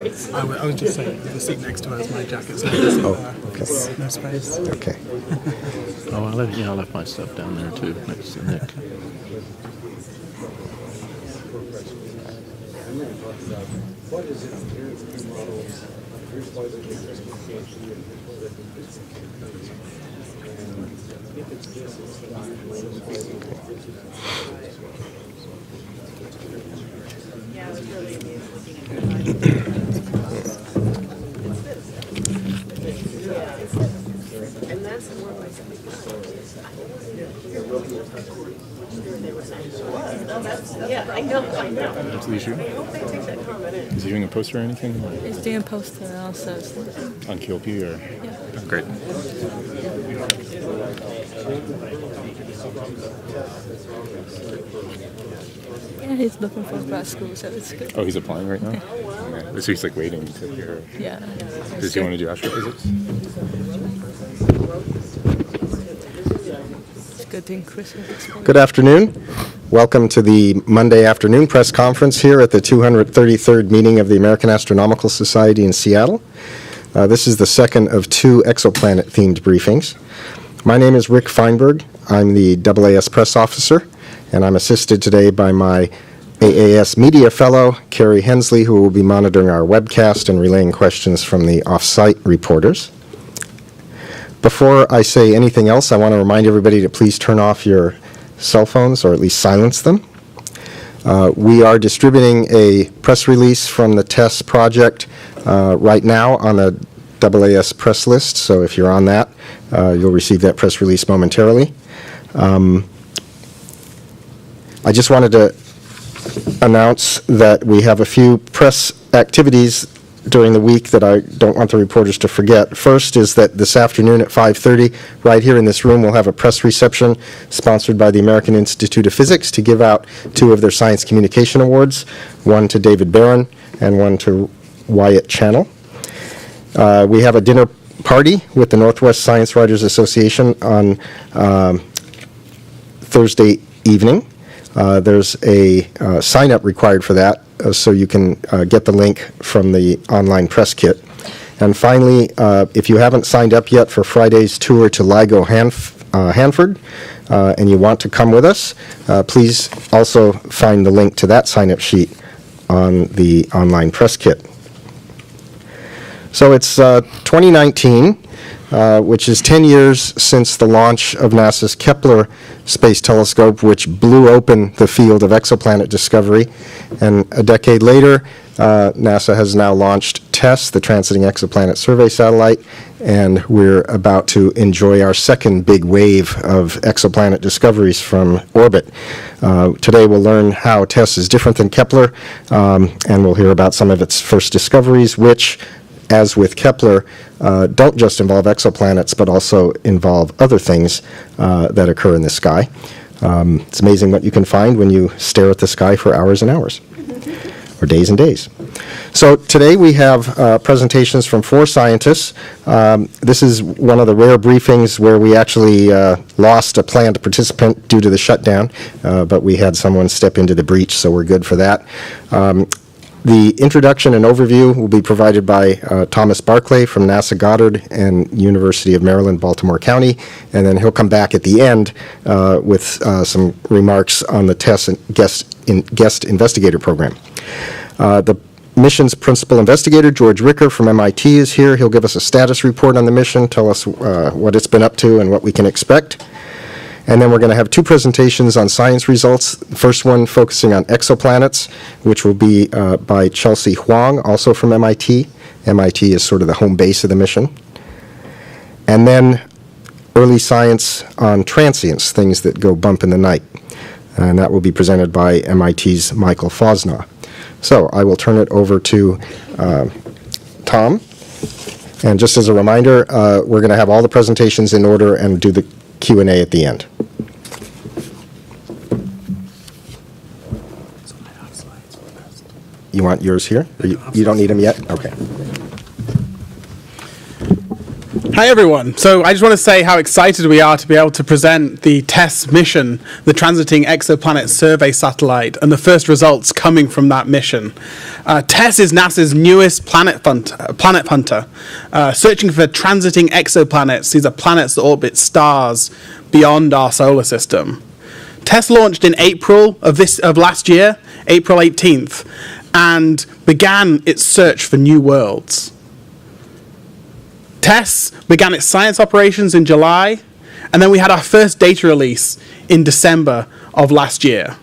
I was just saying, the seat next to her is my jacket, so there's okay. no space. Okay. Oh, I left my stuff down there too, next to Nick. Yeah, it was really amusing looking at and that's more like yeah, I know. That's the issue. I hope they take that comment in. Is he doing a poster or anything? He's doing a poster also. On QLP or? Yeah. Oh, great. Yeah, he's looking for grad school, so it's good. Oh, he's applying right now? Okay. So he's like waiting to hear. Yeah. Does he want to do astrophysics? It's good thing Chris was exposed. Good afternoon. Welcome to the Monday afternoon press conference here at the 233rd meeting of the American Astronomical Society in Seattle. This is the second of two exoplanet-themed briefings. My name is Rick Fienberg. I'm the AAS press officer, and I'm assisted today by my AAS media fellow, Carrie Hensley, who will be monitoring our webcast and relaying questions from the off-site reporters. Before I say anything else, I want to remind everybody to please turn off your cell phones, or at least silence them. We are distributing a press release from the TESS project right now on the AAS press list, so if you're on that, you'll receive that press release momentarily. I just wanted to announce that we have a few press activities during the week that I don't want the reporters to forget. First is that this afternoon at 5:30, right here in this room, we'll have a press reception sponsored by the American Institute of Physics to give out two of their Science Communication Awards, one to David Barron and one to Wyatt Channel. We have a dinner party with the Northwest Science Writers Association on Thursday evening. There's a sign-up required for that, so you can get the link from the online press kit. And finally, if you haven't signed up yet for Friday's tour to LIGO Hanford, and you want to come with us, please also find the link to that sign-up sheet on the online press kit. So it's 2019, which is 10 years since the launch of NASA's Kepler Space Telescope, which blew open the field of exoplanet discovery. And a decade later, NASA has now launched TESS, the Transiting Exoplanet Survey Satellite, and we're about to enjoy our second big wave of exoplanet discoveries from orbit. Today we'll learn how TESS is different than Kepler, and we'll hear about some of its first discoveries, which, as with Kepler, don't just involve exoplanets, but also involve other things that occur in the sky. It's amazing what you can find when you stare at the sky for hours and hours, or days and days. So today we have presentations from four scientists. This is one of the rare briefings where we actually lost a planned participant due to the shutdown, but we had someone step into the breach, so we're good for that. The introduction and overview will be provided by Thomas Barclay from NASA Goddard and University of Maryland, Baltimore County, and then he'll come back at the end with some remarks on the TESS and guest investigator program. The mission's principal investigator, George Ricker from MIT, is here. He'll give us a status report on the mission, tell us what it's been up to and what we can expect. And then we're going to have two presentations on science results. The first one focusing on exoplanets, which will be by Chelsea Huang, also from MIT. MIT is sort of the home base of the mission. And then early science on transients, things that go bump in the night. And that will be presented by MIT's Michael Fausnaugh. So I will turn it over to Tom. And just as a reminder, we're going to have all the presentations in order and do the Q&A at the end. You want yours here? Or you don't need them yet? Okay. Hi everyone. So I just want to say how excited we are to be able to present the TESS mission, the Transiting Exoplanet Survey Satellite, and the first results coming from that mission. TESS is NASA's newest planet hunter, searching for transiting exoplanets. These are planets that orbit stars beyond our solar system. TESS launched in April of last year, April 18th, and began its search for new worlds. TESS began its science operations in July, and then we had our first data release in December of last year.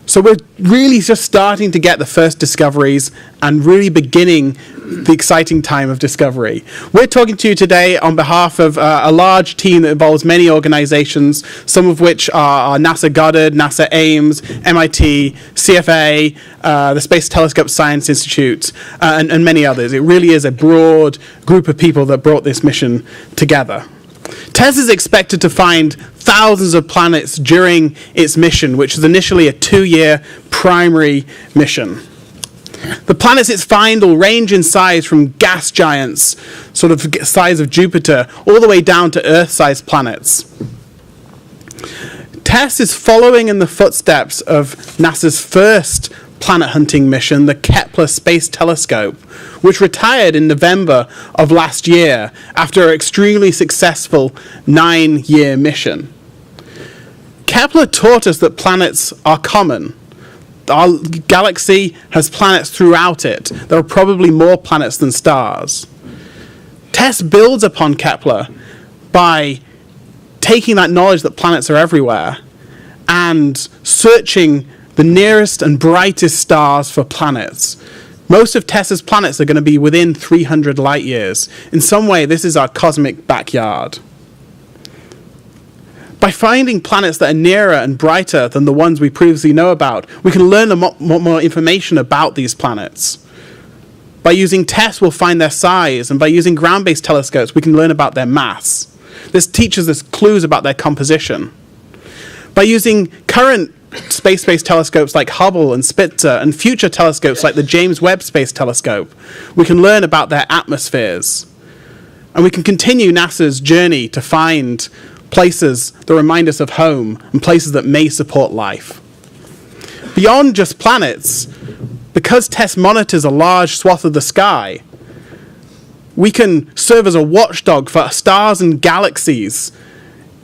So we're really just starting to get the first discoveries and really beginning the exciting time of discovery. We're talking to you today on behalf of a large team that involves many organizations, some of which are NASA Goddard, NASA Ames, MIT, CFA, the Space Telescope Science Institute, and many others. It really is a broad group of people that brought this mission together. TESS is expected to find thousands of planets during its mission, which is initially a 2-year primary mission. The planets it finds will range in size from gas giants, sort of size of Jupiter, all the way down to Earth-sized planets. TESS is following in the footsteps of NASA's first planet hunting mission, the Kepler Space Telescope, which retired in November of last year after an extremely successful 9-year mission. Kepler taught us that planets are common. Our galaxy has planets throughout it. There are probably more planets than stars. TESS builds upon Kepler by taking that knowledge that planets are everywhere and searching the nearest and brightest stars for planets. Most of TESS's planets are going to be within 300 light years. In some way, this is our cosmic backyard. By finding planets that are nearer and brighter than the ones we previously know about, we can learn a lot more information about these planets. By using TESS, we'll find their size, and by using ground-based telescopes, we can learn about their mass. This teaches us clues about their composition. By using current space-based telescopes like Hubble and Spitzer, and future telescopes like the James Webb Space Telescope, we can learn about their atmospheres. And we can continue NASA's journey to find places that remind us of home and places that may support life. Beyond just planets, because TESS monitors a large swath of the sky, we can serve as a watchdog for stars and galaxies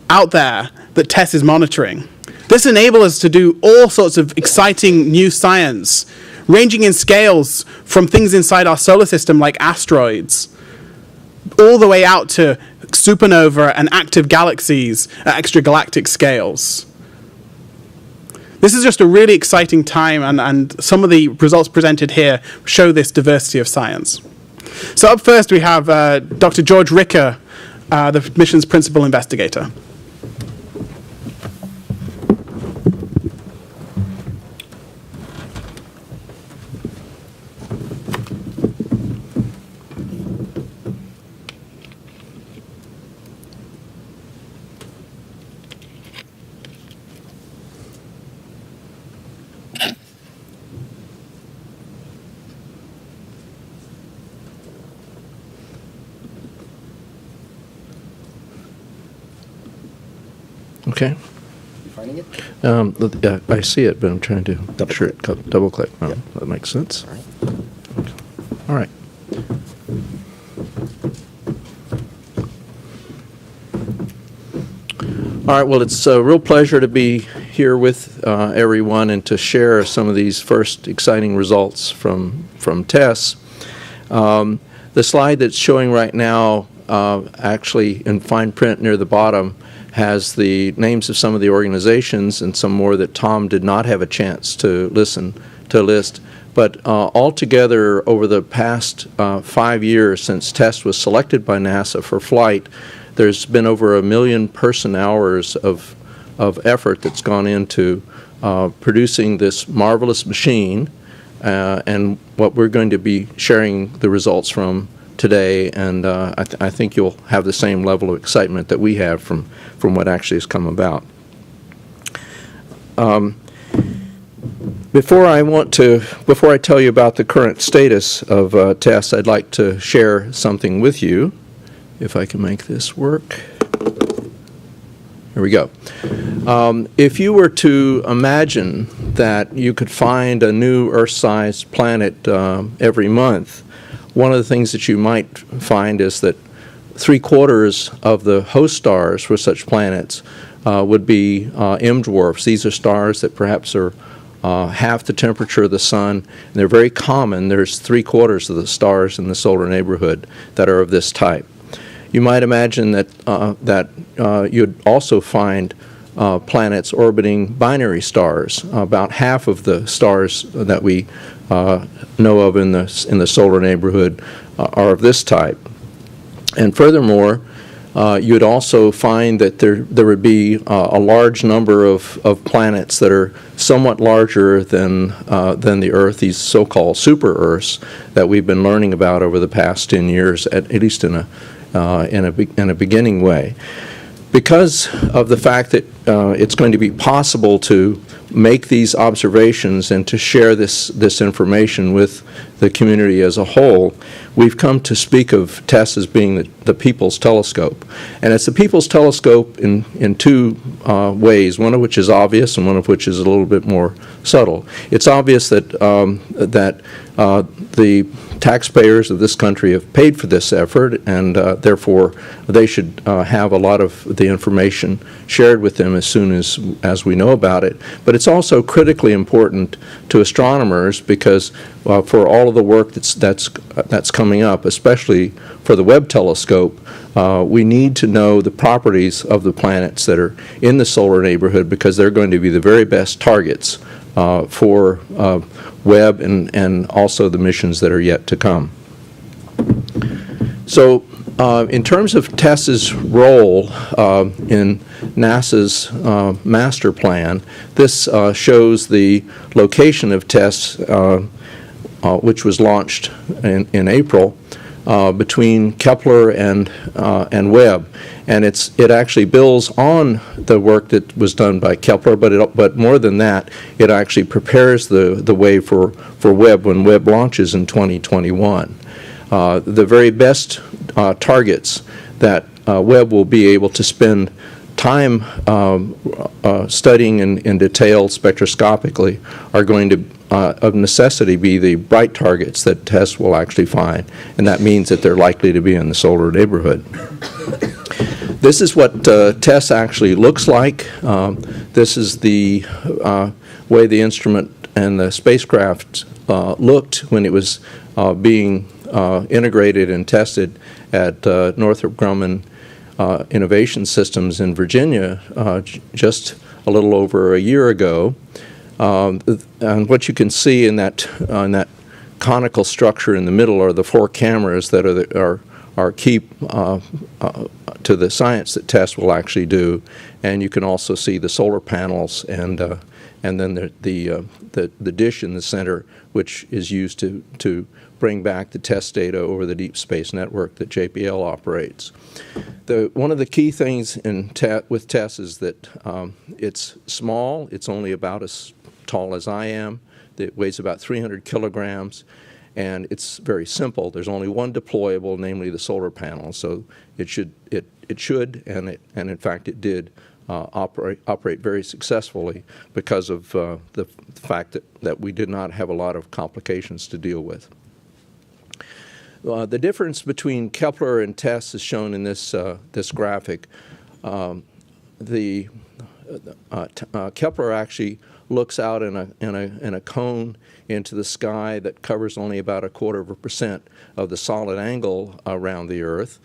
out there that TESS is monitoring. This enables us to do all sorts of exciting new science, ranging in scales from things inside our solar system like asteroids, all the way out to supernova and active galaxies at extragalactic scales. This is just a really exciting time, and some of the results presented here show this diversity of science. So up first we have Dr. George Ricker, the mission's principal investigator. Okay. Finding it? I see it, but I'm trying to double click. Oh, Yep. That makes sense. All right. All right. All right, well, it's a real pleasure to be here with everyone and to share some of these first exciting results from TESS. The slide that's showing right now, actually in fine print near the bottom, has the names of some of the organizations and some more that Tom did not have a chance to list. But altogether, over the past 5 years since TESS was selected by NASA for flight, there's been over 1 million person-hours of effort that's gone into producing this marvelous machine, and what we're going to be sharing the results from today, and I think you'll have the same level of excitement that we have from what actually has come about. Before I tell you about the current status of TESS, I'd like to share something with you. if I can make this work. Here we go. If you were to imagine that you could find a new Earth-sized planet every month, one of the things that you might find is that 3/4 of the host stars for such planets would be M dwarfs. These are stars that perhaps are half the temperature of the sun, and they're very common. There's 3/4 of the stars in the solar neighborhood that are of this type. You might imagine that you'd also find planets orbiting binary stars. About half of the stars that we know of in the solar neighborhood are of this type. And furthermore, you'd also find that there would be a large number of planets that are somewhat larger than the Earth, these so-called super-Earths that we've been learning about over the past 10 years, at least in a beginning way. Because of the fact that it's going to be possible to make these observations and to share this information with the community as a whole, we've come to speak of TESS as being the People's Telescope. And it's the People's Telescope in two ways, one of which is obvious and one of which is a little bit more subtle. It's obvious that the taxpayers of this country have paid for this effort, and therefore they should have a lot of the information shared with them as soon as we know about it. But it's also critically important to astronomers because for all of the work that's coming up, especially for the Webb telescope, we need to know the properties of the planets that are in the solar neighborhood because they're going to be the very best targets for Webb and also the missions that are yet to come. So in terms of TESS's role in NASA's master plan, this shows the location of TESS, which was launched in April, between Kepler and Webb. And it actually builds on the work that was done by Kepler, but more than that, it actually prepares the way for Webb when Webb launches in 2021. The very best targets that Webb will be able to spend time studying in detail spectroscopically are going to of necessity be the bright targets that TESS will actually find, and that means that they're likely to be in the solar neighborhood. This is what TESS actually looks like. This is the way the instrument and the spacecraft looked when it was being integrated and tested at Northrop Grumman Innovation Systems in Virginia just a little over a year ago. And what you can see in that conical structure in the middle are the 4 cameras that are key to the science that TESS will actually do, and you can also see the solar panels and then the dish in the center, which is used to bring back the TESS data over the deep space network that JPL operates. One of the key things with TESS is that it's small. It's only about as tall as I am. It weighs about 300 kilograms, and it's very simple. There's only one deployable, namely the solar panel. So it should and in fact it did operate very successfully because of the fact that we did not have a lot of complications to deal with. The difference between Kepler and TESS is shown in this graphic. Kepler actually looks out in a cone into the sky that covers only about 1/4% of the solid angle around the Earth.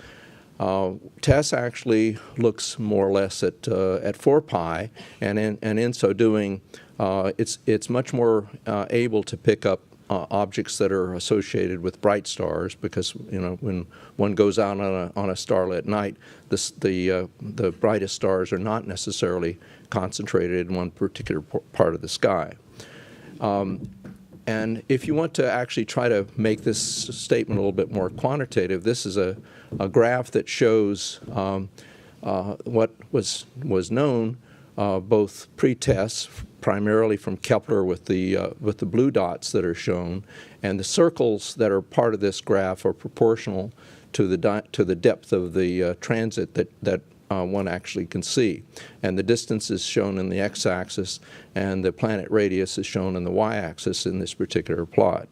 TESS actually looks more or less at 4 pi, and in so doing, it's much more able to pick up objects that are associated with bright stars, because when one goes out on a starlit night, the brightest stars are not necessarily concentrated in one particular part of the sky. And if you want to actually try to make this statement a little bit more quantitative, this is a graph that shows what was known both pre-TESS primarily from Kepler with the blue dots that are shown, and the circles that are part of this graph are proportional to the depth of the transit that one actually can see. And the distance is shown in the x-axis, and the planet radius is shown in the y-axis in this particular plot.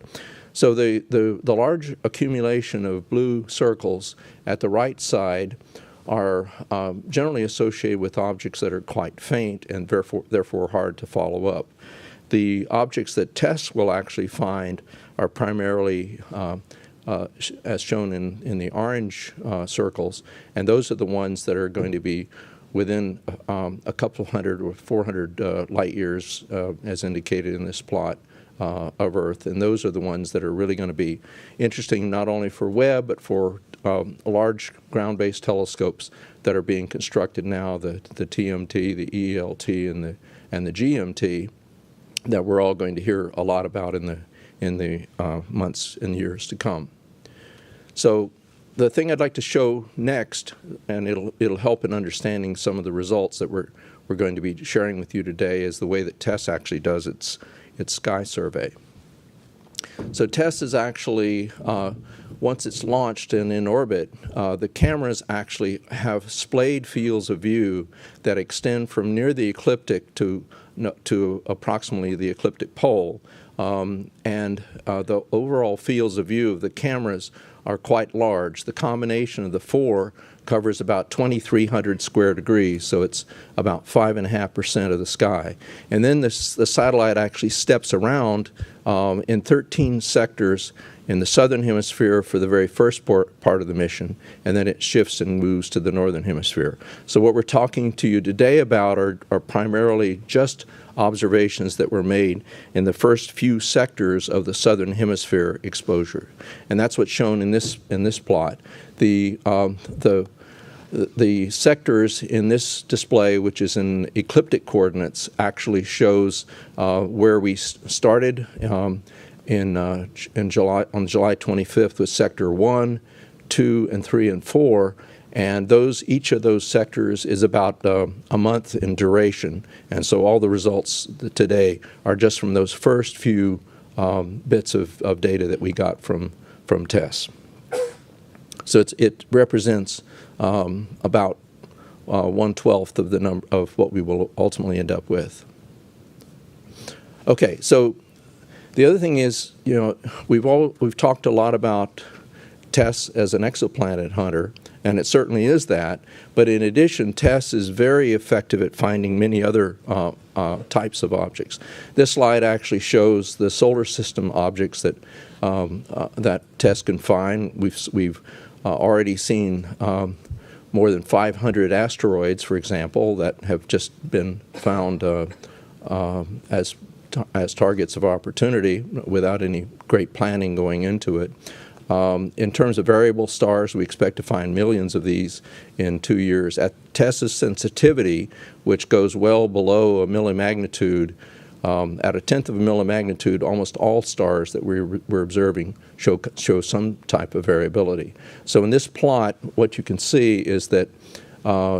So the large accumulation of blue circles at the right side are generally associated with objects that are quite faint and therefore hard to follow up. The objects that TESS will actually find are primarily as shown in the orange circles, and those are the ones that are going to be within a couple hundred or 400 light years, as indicated in this plot, of Earth. And those are the ones that are really going to be interesting not only for Webb, but for large ground-based telescopes that are being constructed now, the TMT, the ELT, and the GMT, that we're all going to hear a lot about in the months and years to come. So the thing I'd like to show next, and it'll help in understanding some of the results that we're going to be sharing with you today, is the way that TESS actually does its sky survey. So TESS is actually, once it's launched and in orbit, the cameras actually have splayed fields of view that extend from near the ecliptic to approximately the ecliptic pole. And the overall fields of view of the cameras are quite large. The combination of the four covers about 2,300 square degrees, so it's about 5.5% of the sky. And then the satellite actually steps around in 13 sectors in the southern hemisphere for the very first part of the mission, and then it shifts and moves to the northern hemisphere. So what we're talking to you today about are primarily just observations that were made in the first few sectors of the southern hemisphere exposure, and that's what's shown in this plot. The sectors in this display, which is in ecliptic coordinates, actually shows where we started in July, on July 25th, with sector 1, 2, and 3, and 4. And each of those sectors is about a month in duration. And so all the results today are just from those first few bits of data that we got from TESS. So it represents about 1/12 of the number of what we will ultimately end up with. Okay, so the other thing is, we've talked a lot about TESS as an exoplanet hunter, and it certainly is that. But in addition, TESS is very effective at finding many other types of objects. This slide actually shows the solar system objects that TESS can find. We've already seen more than 500 asteroids, for example, that have just been found as targets of opportunity without any great planning going into it. In terms of variable stars, we expect to find millions of these in 2 years. At TESS's sensitivity, which goes well below a millimagnitude, at a tenth of a millimagnitude, almost all stars that we're observing show some type of variability. So in this plot, what you can see is that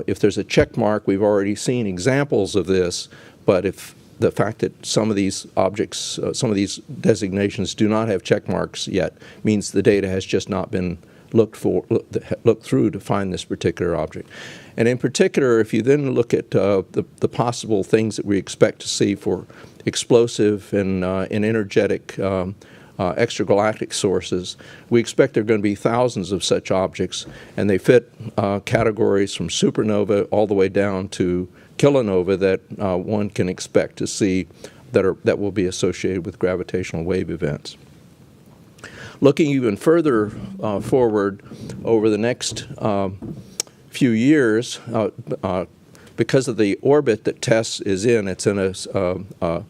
if there's a check mark, we've already seen examples of this, but if the fact that some of these objects, some of these designations do not have check marks yet, means the data has just not been looked through to find this particular object. And in particular, if you then look at the possible things that we expect to see for explosive and energetic extragalactic sources, we expect there are going to be thousands of such objects, and they fit categories from supernova all the way down to kilonova that one can expect to see that will be associated with gravitational wave events. Looking even further forward over the next few years, because of the orbit that TESS is in, it's in a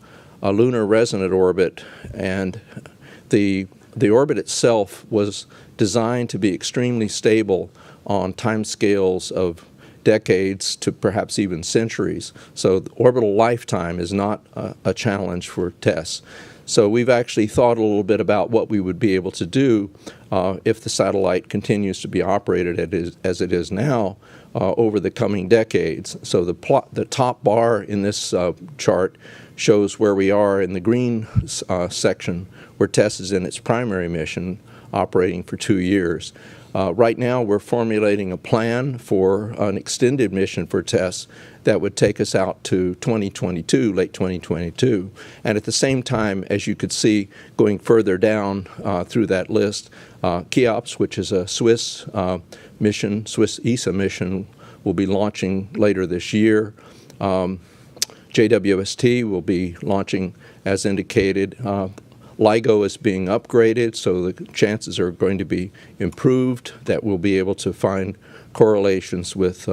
lunar resonant orbit, and the orbit itself was designed to be extremely stable on timescales of decades to perhaps even centuries. So the orbital lifetime is not a challenge for TESS. So we've actually thought a little bit about what we would be able to do if the satellite continues to be operated as it is now over the coming decades. So the top bar in this chart shows where we are in the green section, where TESS is in its primary mission, operating for 2 years. Right now, we're formulating a plan for an extended mission for TESS that would take us out to 2022, late 2022. And at the same time, as you could see, going further down through that list, Cheops, which is a Swiss mission, Swiss ESA mission, will be launching later this year. JWST will be launching as indicated. LIGO is being upgraded, so the chances are going to be improved, that we'll be able to find correlations with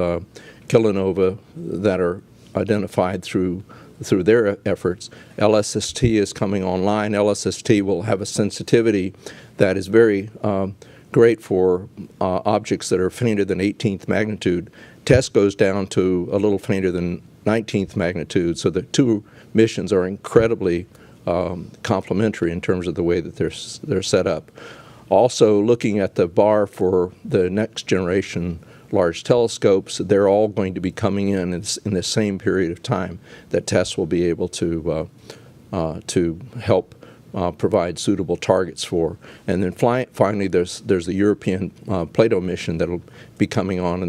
kilonova that are identified through their efforts. LSST is coming online. LSST will have a sensitivity that is very great for objects that are fainter than 18th magnitude. TESS goes down to a little fainter than 19th magnitude, so the two missions are incredibly complementary in terms of the way that they're set up. Also, looking at the bar for the next generation large telescopes, they're all going to be coming in the same period of time that TESS will be able to help provide suitable targets for. And then finally, there's the European Plato mission that will be coming on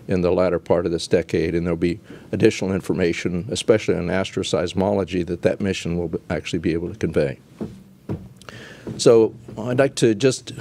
in the latter part of this decade, and there'll be additional information, especially on astroseismology, that mission will actually be able to convey. So I'd like to just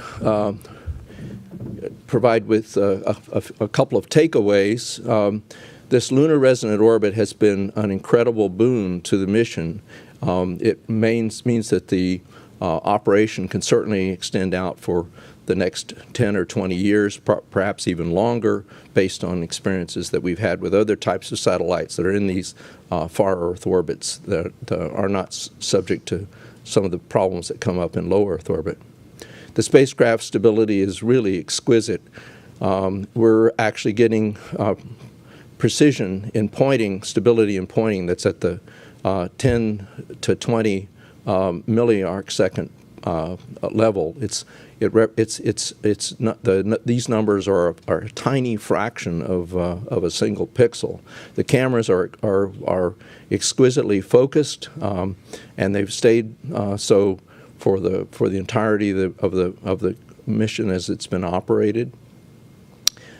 provide with a couple of takeaways. This lunar resonant orbit has been an incredible boon to the mission. It means that the operation can certainly extend out for the next 10 or 20 years, perhaps even longer, based on experiences that we've had with other types of satellites that are in these far Earth orbits that are not subject to some of the problems that come up in low Earth orbit. The spacecraft stability is really exquisite. We're actually getting precision in pointing, stability in pointing, that's at the 10 to 20 milliarc second level. These numbers are a tiny fraction of a single pixel. The cameras are exquisitely focused, and they've stayed so for the entirety of the mission as it's been operated.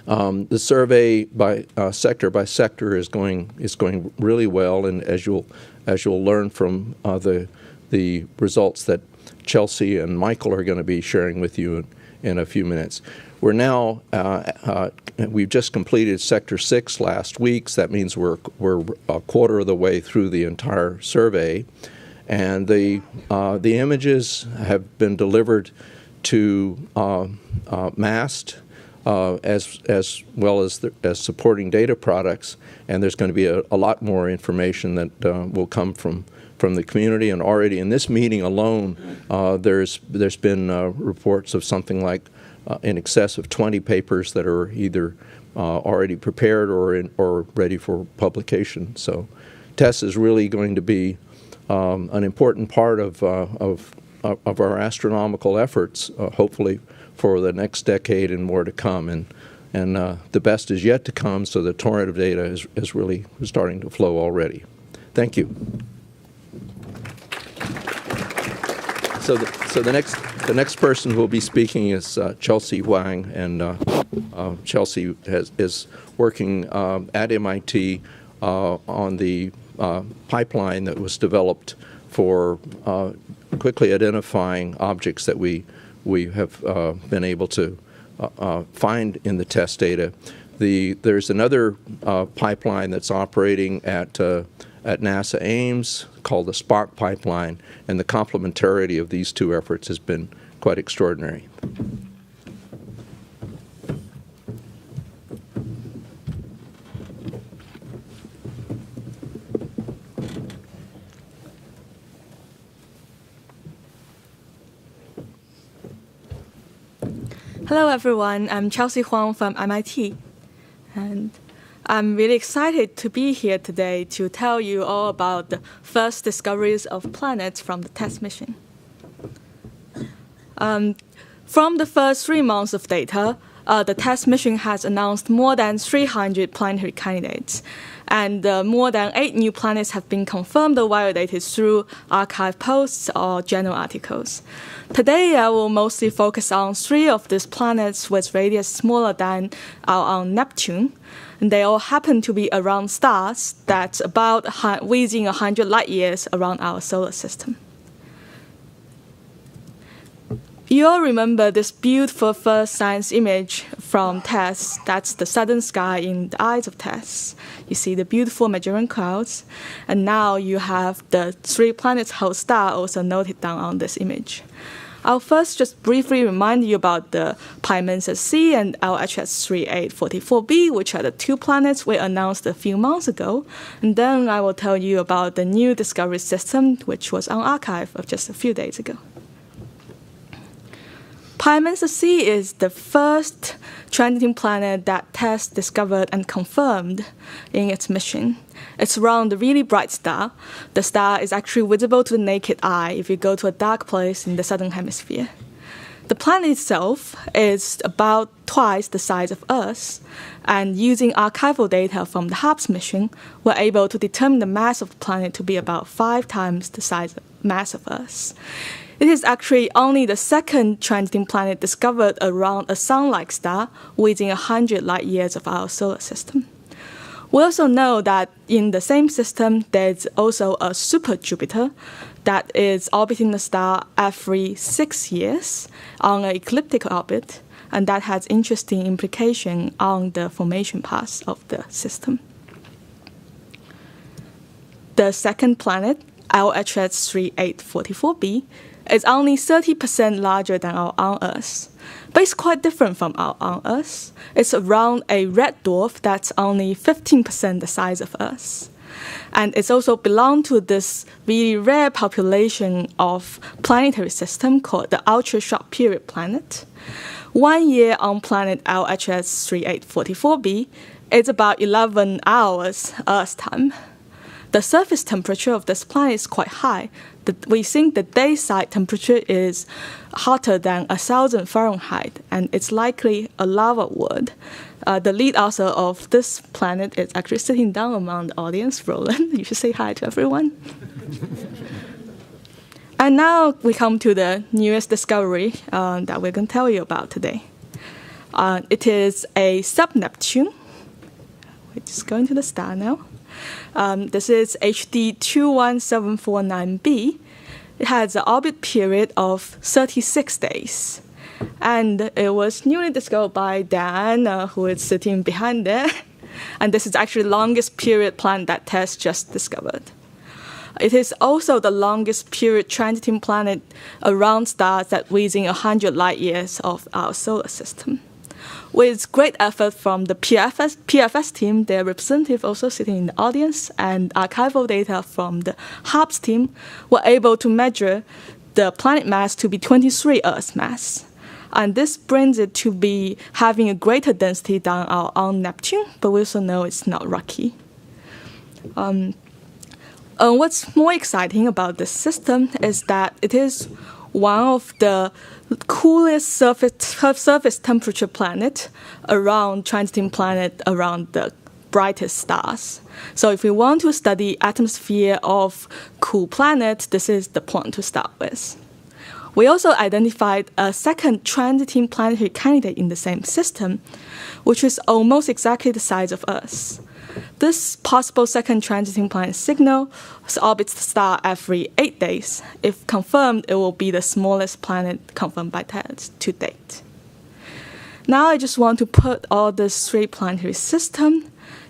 The survey by sector is going really well, and as you'll learn from the results that Chelsea and Michael are going to be sharing with you in a few minutes. We're now we've just completed Sector 6 last week. So that means we're a quarter of the way through the entire survey, and the images have been delivered to MAST as well as supporting data products, and there's going to be a lot more information that will come from the community. And already in this meeting alone, there's been reports of something like in excess of 20 papers that are either already prepared or ready for publication. So TESS is really going to be an important part of our astronomical efforts, hopefully for the next decade and more to come. And the best is yet to come, so the torrent of data is really starting to flow already. Thank you. So the next person who will be speaking is Chelsea Huang, and Chelsea is working at MIT on the pipeline that was developed for quickly identifying objects that we have been able to find in the TESS data. There's another pipeline that's operating at NASA Ames called the Spock pipeline, and the complementarity of these two efforts has been quite extraordinary. Hello everyone, I'm Chelsea Huang from MIT, and I'm really excited to be here today to tell you all about the first discoveries of planets from the TESS mission. From the first 3 months of data, the TESS mission has announced more than 300 planetary candidates, and more than 8 new planets have been confirmed or validated through archive posts or journal articles. Today, I will mostly focus on 3 of these planets with radius smaller than our own Neptune. And they all happen to be around stars that's about within 100 light years around our solar system. You all remember this beautiful first science image from TESS. That's the southern sky in the eyes of TESS. You see the beautiful Magellan clouds, and now you have the 3 planets whole star also noted down on this image. I'll first just briefly remind you about the Pymensis C and LHS 3844b, which are the 2 planets we announced a few months ago, and then I will tell you about the new discovery system, which was on archive of just a few days ago. Pymensis C is the first transiting planet that TESS discovered and confirmed in its mission. It's around a really bright star. The star is actually visible to the naked eye if you go to a dark place in the southern hemisphere. The planet itself is about twice the size of Earth, and using archival data from the HARPS mission, we're able to determine the mass of the planet to be about 5 times the mass of Earth. It is actually only the second transiting planet discovered around a sun-like star within 100 light years of our solar system. We also know that in the same system, there's also a super Jupiter that is orbiting the star every 6 years on an ecliptic orbit, and that has interesting implication on the formation path of the system. The second planet, LHS 3844b, is only 30% larger than our own Earth, but it's quite different from our own Earth. It's around a red dwarf that's only 15% the size of Earth. And it's also belonged to this really rare population of planetary system called the ultra-short period planet. 1 year on planet LHS 3844b is about 11 hours Earth time. The surface temperature of this planet is quite high. We think the day side temperature is hotter than 1,000 Fahrenheit, and it's likely a lava wood. The lead author of this planet is actually sitting down among the audience, Roland. You should say hi to everyone. And now we come to the newest discovery that we're going to tell you about today. It is a sub-Neptune. We're just going to the star now. This is HD 21749b. It has an orbit period of 36 days. And it was newly discovered by Diana, who is sitting behind there. And this is actually the longest period planet that TESS just discovered. It is also the longest period transiting planet around stars that within 100 light years of our solar system. With great effort from the PFS team, their representative also sitting in the audience, and archival data from the HARPS team, were able to measure the planet mass to be 23 Earth mass. And this brings it to be having a greater density than our own Neptune, but we also know it's not rocky. What's more exciting about this system is that it is one of the coolest surface temperature planet around transiting planet around the brightest stars. So if we want to study atmosphere of cool planet, this is the point to start with. We also identified a second transiting planetary candidate in the same system, which is almost exactly the size of Earth. This possible second transiting planet signal orbits the star every 8 days. If confirmed, it will be the smallest planet confirmed by TESS to date. Now I just want to put all these 3 planetary systems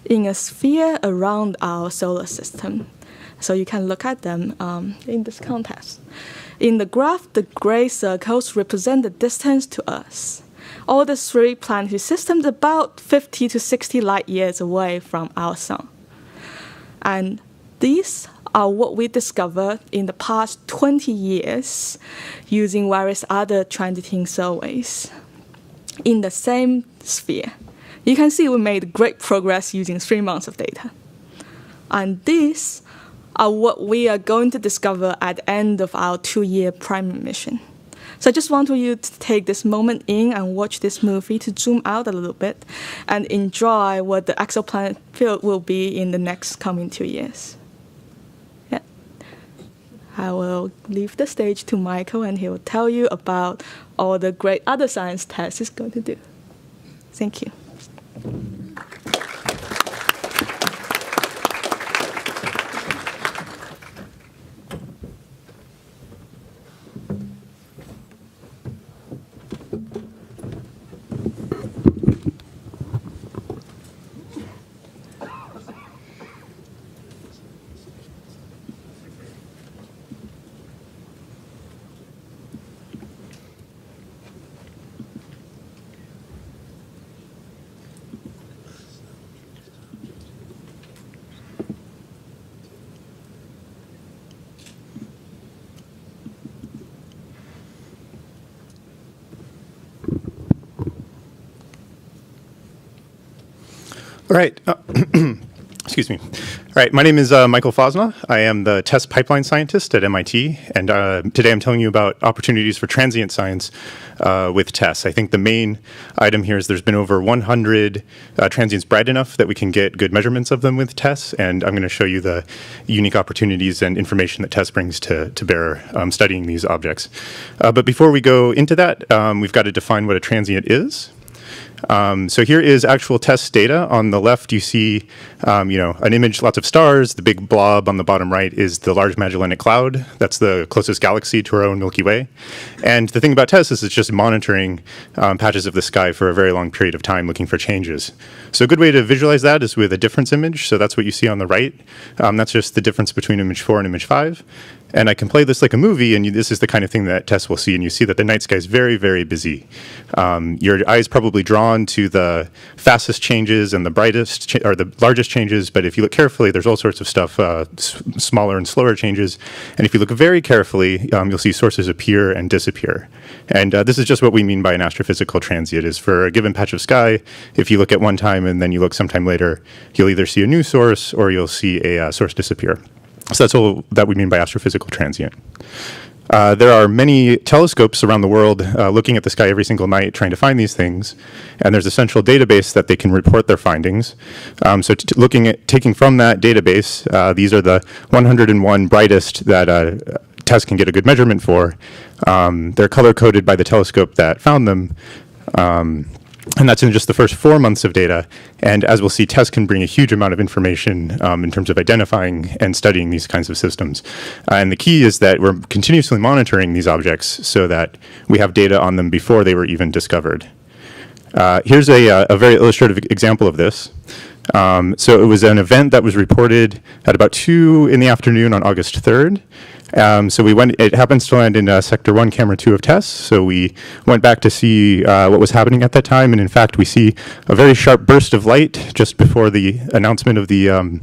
in a sphere around our solar system. So you can look at them in this context. In the graph, the gray circles represent the distance to Earth. All the 3 planetary systems about 50 to 60 light years away from our sun. And these are what we discovered in the past 20 years using various other transiting surveys in the same sphere. You can see we made great progress using 3 months of data. And these are what we are going to discover at the end of our 2-year primary mission. So I just want you to take this moment in and watch this movie to zoom out a little bit and enjoy what the exoplanet field will be in the next coming 2 years. Yeah. I will leave the stage to Michael, and he will tell you about all the great other science TESS is going to do. Thank you. All right. Excuse me. All right. My name is Michael Fausnaugh. I am the TESS pipeline scientist at MIT, and today I'm telling you about opportunities for transient science with TESS. I think the main item here is there's been over 100 transients bright enough that we can get good measurements of them with TESS, and I'm going to show you the unique opportunities and information that TESS brings to bear studying these objects. But before we go into that, we've got to define what a transient is. So here is actual TESS data. On the left, you see, an image, lots of stars. The big blob on the bottom right is the Large Magellanic Cloud. That's the closest galaxy to our own Milky Way. And the thing about TESS is it's just monitoring patches of the sky for a very long period of time, looking for changes. So a good way to visualize that is with a difference image. So that's what you see on the right. That's just the difference between image 4 and image 5. And I can play this like a movie, and this is the kind of thing that TESS will see. And you see that the night sky is very, very busy. Your eye is probably drawn to the fastest changes and the brightest or the largest changes. But if you look carefully, there's all sorts of stuff, smaller and slower changes. And if you look very carefully, you'll see sources appear and disappear. And this is just what we mean by an astrophysical transient. Is for a given patch of sky, if you look at one time and then you look sometime later, you'll either see a new source or you'll see a source disappear. So that's all that we mean by astrophysical transient. There are many telescopes around the world looking at the sky every single night trying to find these things, and there's a central database that they can report their findings. So taking from that database, these are the 101 brightest that TESS can get a good measurement for. They're color-coded by the telescope that found them. And that's in just the first 4 months of data. And as we'll see, TESS can bring a huge amount of information in terms of identifying and studying these kinds of systems. And the key is that we're continuously monitoring these objects so that we have data on them before they were even discovered. Here's a very illustrative example of this. So it was an event that was reported at about 2 in the afternoon on August 3rd. So it happens to land in Sector 1, Camera 2 of TESS. So we went back to see what was happening at that time. And in fact, we see a very sharp burst of light just before the announcement of the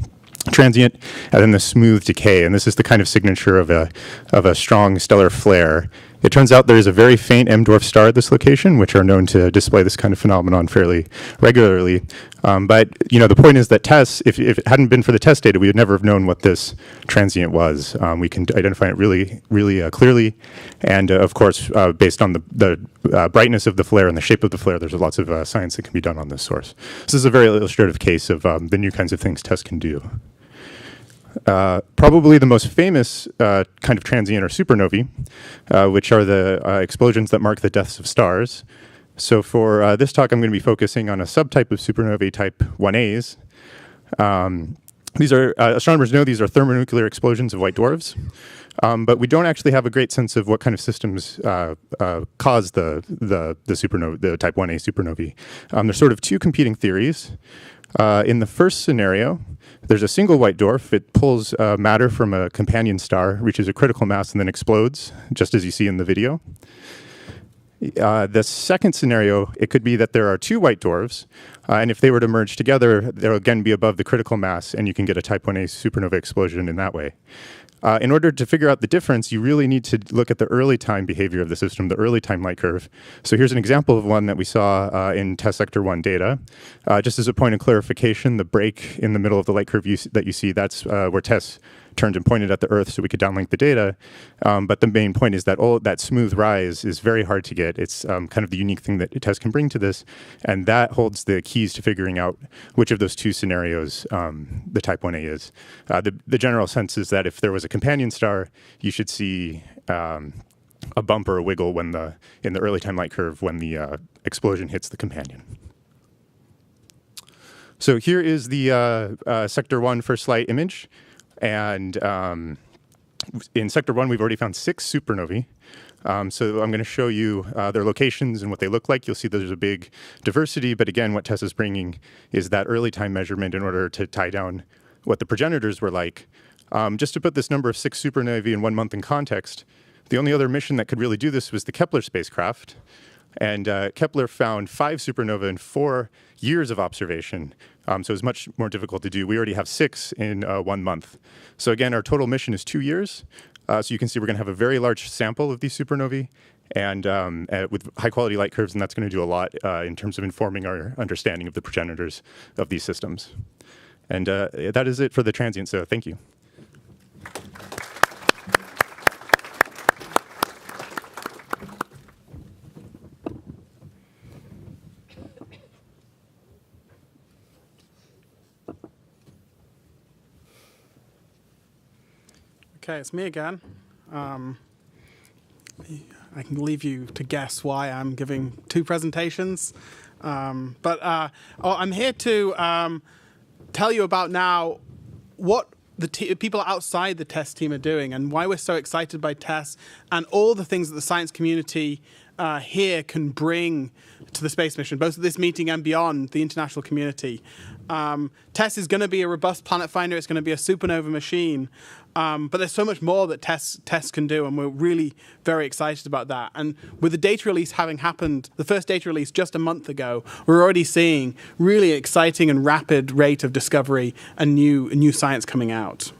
transient, and then the smooth decay. And this is the kind of signature of a strong stellar flare. It turns out there is a very faint M-dwarf star at this location, which are known to display this kind of phenomenon fairly regularly. But the point is that TESS, if it hadn't been for the TESS data, we would never have known what this transient was. We can identify it really, really clearly. And of course, based on the brightness of the flare and the shape of the flare, there's lots of science that can be done on this source. This is a very illustrative case of the new kinds of things TESS can do. Probably the most famous kind of transient are supernovae, which are the explosions that mark the deaths of stars. So for this talk, I'm going to be focusing on a subtype of supernovae, type 1As. These are, astronomers know these are thermonuclear explosions of white dwarfs, but we don't actually have a great sense of what kind of systems cause the supernova, the type 1A supernovae. There's sort of two competing theories. In the first scenario, there's a single white dwarf. It pulls matter from a companion star, reaches a critical mass, and then explodes, just as you see in the video. The second scenario, it could be that there are two white dwarfs, and if they were to merge together, they'll again be above the critical mass, and you can get a type 1A supernova explosion in that way. In order to figure out the difference, you really need to look at the early time behavior of the system, the early time light curve. So here's an example of one that we saw in TESS Sector 1 data. Just as a point of clarification, the break in the middle of the light curve that you see, that's where TESS turned and pointed at the Earth so we could downlink the data. But the main point is that all that smooth rise is very hard to get. It's kind of the unique thing that TESS can bring to this, and that holds the keys to figuring out which of those two scenarios the Type 1a is. The general sense is that if there was a companion star, you should see a bump or a wiggle in the early time light curve when the explosion hits the companion. So here is the Sector 1 first light image. And in Sector 1, we've already found 6 supernovae. So I'm going to show you their locations and what they look like. You'll see there's a big diversity. But again, what TESS is bringing is that early time measurement in order to tie down what the progenitors were like. Just to put this number of 6 supernovae in 1 month in context, the only other mission that could really do this was the Kepler spacecraft. And Kepler found 5 supernovae in 4 years of observation. So it was much more difficult to do. We already have 6 in 1 month. So again, our total mission is 2 years. So you can see we're going to have a very large sample of these supernovae and with high quality light curves, and that's going to do a lot in terms of informing our understanding of the progenitors of these systems. And that is it for the transient, so thank you. Okay, it's me again. I can leave you to guess why I'm giving 2 presentations. I'm here to tell you about now what the people outside the TESS team are doing and why we're so excited by TESS and all the things that the science community here can bring to the space mission, both at this meeting and beyond the international community. TESS is going to be a robust planet finder. It's going to be a supernova machine. But there's so much more that TESS can do, and we're really very excited about that. And with the data release having happened, the first data release just a month ago, we're already seeing really exciting and rapid rate of discovery and new science coming out.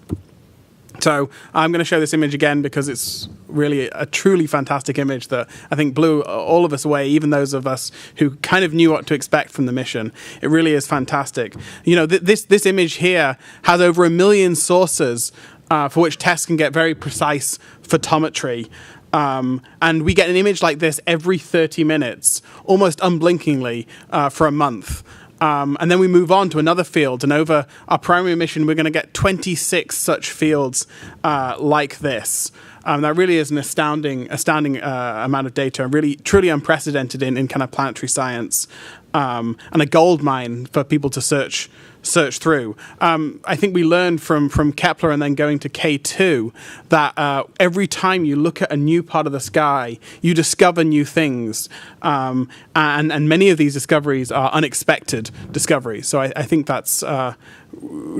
So I'm going to show this image again because it's really a truly fantastic image that I think blew all of us away, even those of us who kind of knew what to expect from the mission. It really is fantastic. You know, this image here has over 1 million sources for which TESS can get very precise photometry. And we get an image like this every 30 minutes, almost unblinkingly, for a month. And then we move on to another field, and over our primary mission, we're going to get 26 such fields like this. That really is an astounding amount of data, really truly unprecedented in kind of planetary science, and a gold mine for people to search through. I think we learned from Kepler and then going to K2 that every time you look at a new part of the sky, you discover new things. And many of these discoveries are unexpected discoveries. So I think that's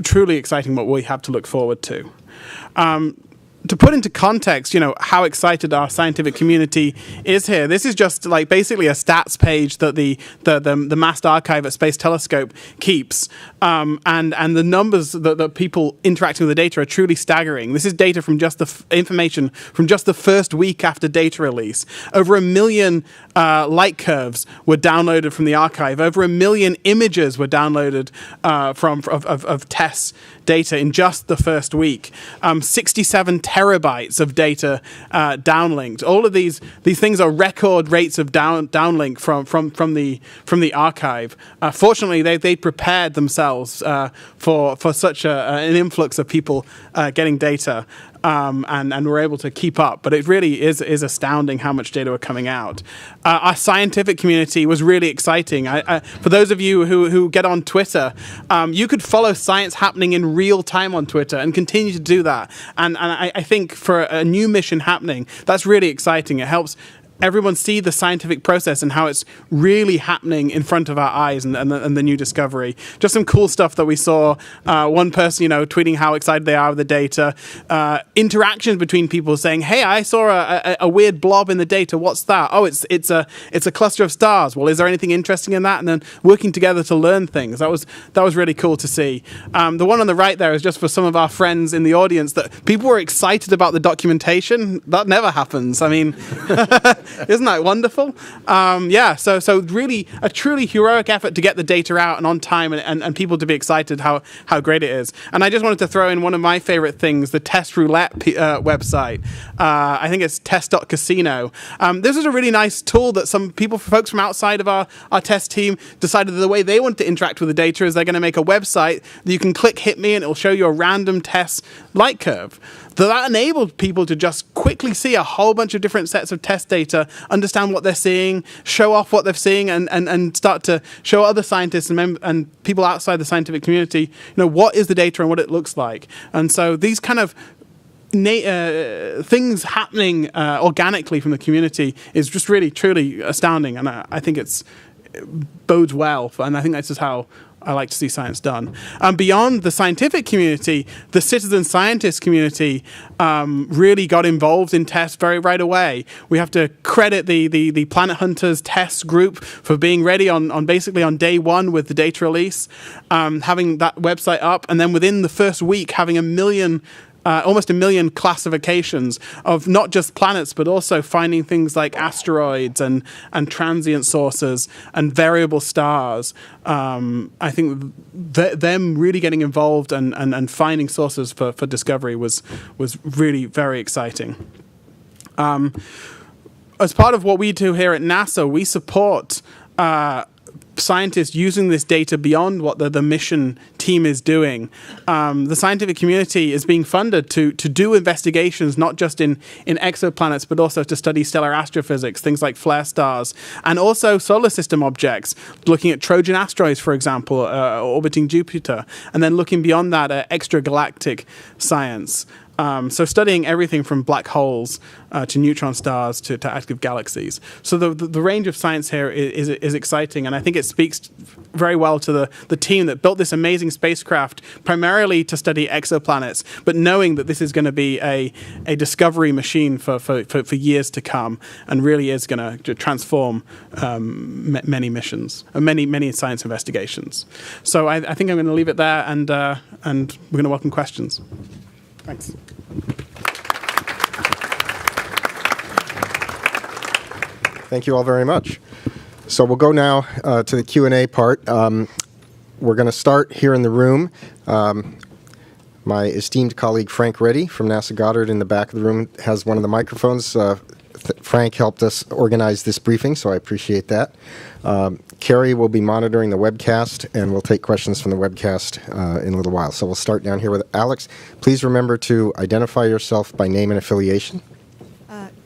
truly exciting what we have to look forward to. To put into context, you know, how excited our scientific community is here. This is just like basically a stats page that the massed archive at Space Telescope keeps, and the numbers that people interacting with the data are truly staggering. This is data from just the information from just the first week after data release. Over 1 million light curves were downloaded from the archive. Over 1 million images were downloaded of TESS data in just the first week. 67 terabytes of data downlinked. All of these things are record rates of downlink from the archive. Fortunately, they prepared themselves for such an influx of people getting data. And we're able to keep up. But it really is astounding how much data are coming out. Our scientific community was really exciting. For those of you who get on Twitter, you could follow science happening in real time on Twitter and continue to do that. And I think for a new mission happening, that's really exciting. It helps everyone see the scientific process and how it's really happening in front of our eyes and the new discovery. Just some cool stuff that we saw. One person, tweeting how excited they are with the data. Interactions between people saying, "Hey, I saw a weird blob in the data. What's that? Oh, it's a cluster of stars. Well, is there anything interesting in that?" And then working together to learn things. That was really cool to see. The one on the right there is just for some of our friends in the audience that people were excited about the documentation. That never happens. I mean, Isn't that wonderful? Yeah, so really a truly heroic effort to get the data out and on time and people to be excited how great it is. And I just wanted to throw in one of my favorite things, the TESS Roulette website. I think it's TESS.casino. This is a really nice tool that some folks from outside of our TESS team decided that the way they want to interact with the data is they're going to make a website that you can click hit me and it'll show you a random TESS light curve. That enabled people to just quickly see a whole bunch of different sets of test data, understand what they're seeing, show off what they're seeing, and start to show other scientists and people outside the scientific community, what is the data and what it looks like. And so these kind of things happening organically from the community is just really, truly astounding. And I think it bodes well. And I think that's just how I like to see science done. Beyond the scientific community, the citizen scientist community really got involved in TESS right away. We have to credit the Planet Hunters TESS group for being ready on basically on day one with the data release, having that website up, and then within the first week having almost a million classifications of not just planets, but also finding things like asteroids and transient sources and variable stars. I think them really getting involved and finding sources for discovery was really very exciting. As part of what we do here at NASA, we support scientists using this data beyond what the mission team is doing. The scientific community is being funded to do investigations not just in exoplanets, but also to study stellar astrophysics, things like flare stars, and also solar system objects, looking at Trojan asteroids, for example, orbiting Jupiter, and then looking beyond that at extragalactic science. So studying everything from black holes to neutron stars to active galaxies. So the range of science here is exciting, and I think it speaks very well to the team that built this amazing spacecraft primarily to study exoplanets, but knowing that this is going to be a discovery machine for years to come, and really is going to transform many missions, many science investigations. So I think I'm going to leave it there, and we're going to welcome questions. Thanks. Thank you all very much. So we'll go now to the Q&A part. We're going to start here in the room. My esteemed colleague Frank Reddy from NASA Goddard in the back of the room has one of the microphones. Frank helped us organize this briefing, so I appreciate that. Carrie will be monitoring the webcast, and we'll take questions from the webcast in a little while. So we'll start down here with Alex. Please remember to identify yourself by name and affiliation.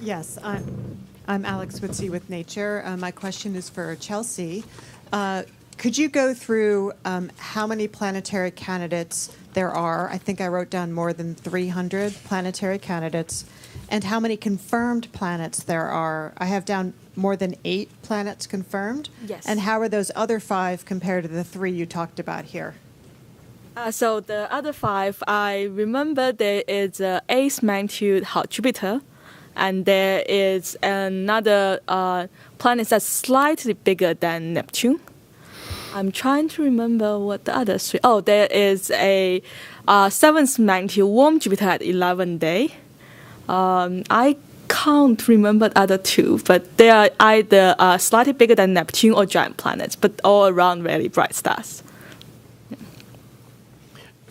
Yes, I'm Alex Witzy with Nature. My question is for Chelsea. Could you go through how many planetary candidates there are? I think I wrote down more than 300 planetary candidates. And how many confirmed planets there are? I have down more than 8 planets confirmed. Yes. And how are those other 5 compared to the 3 you talked about here? So the other 5, I remember there is a 8th magnitude hot Jupiter, and there is another planet that's slightly bigger than Neptune. I'm trying to remember what the other 3. Oh, there is a 7th magnitude warm Jupiter at 11 day. I can't remember the other 2, but they are either slightly bigger than Neptune or giant planets, but all around really bright stars.